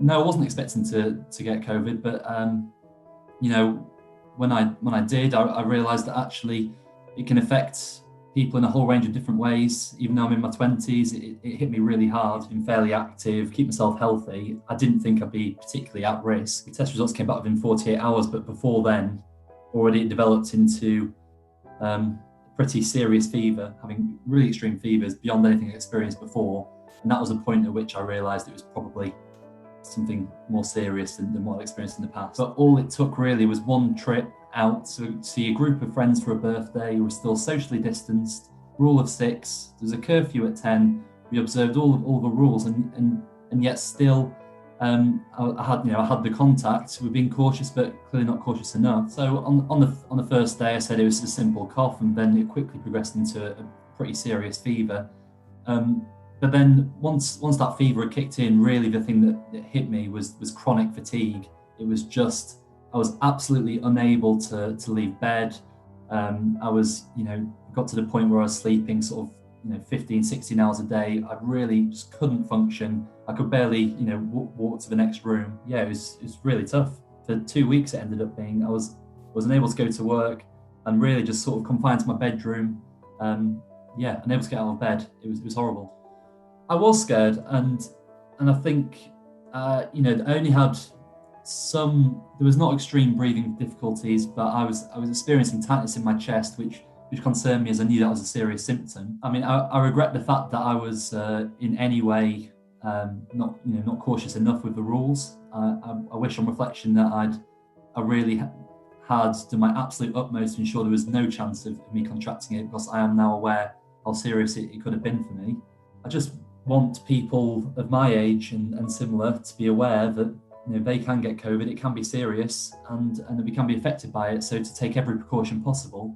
No, I wasn't expecting to get COVID, but you know, when I did, I realised that actually it can affect people in a whole range of different ways. Even though I'm in my 20s, it hit me really hard. Been fairly active, keep myself healthy. I didn't think I'd be particularly at risk. The test results came back within 48 hours, but before then, already it developed into pretty serious fever, having really extreme fevers beyond anything I experienced before. And that was a point at which I realised it was probably something more serious than what I'd experienced in the past. But all it took really was one trip out to see a group of friends for a birthday. We were still socially distanced, rule of 6, there's a curfew at 10. We observed all the rules, and yet still I had the contact. We're being cautious, but clearly not cautious enough. So on the first day, I said it was a simple cough, and then it quickly progressed into a pretty serious fever. But then once that fever had kicked in, really the thing that hit me was chronic fatigue. It was just, I was absolutely unable to leave bed. I was, got to the point where I was sleeping sort of, 15, 16 hours a day. I really just couldn't function. I could barely, walk to the next room. Yeah, it was really tough. For 2 weeks, it ended up being, I was unable to go to work and really just sort of confined to my bedroom. Unable to get out of bed. It was horrible. I was scared, and I think, I only had there was not extreme breathing difficulties, but I was experiencing tightness in my chest, which concerned me, as I knew that was a serious symptom. I mean, I regret the fact that I was in any way not cautious enough with the rules. I wish on reflection that I really had done my absolute utmost to ensure there was no chance of me contracting it, because I am now aware how serious it could have been for me. I just want people of my age and similar to be aware that they can get COVID, it can be serious, and that we can be affected by it. So to take every precaution possible,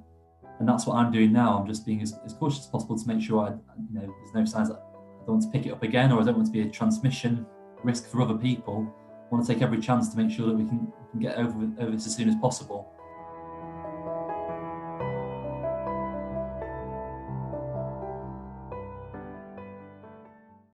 and that's what I'm doing now. I'm just being as cautious as possible to make sure there's no signs that I don't want to pick it up again, or I don't want to be a transmission risk for other people. I want to take every chance to make sure that we can get over this as soon as possible.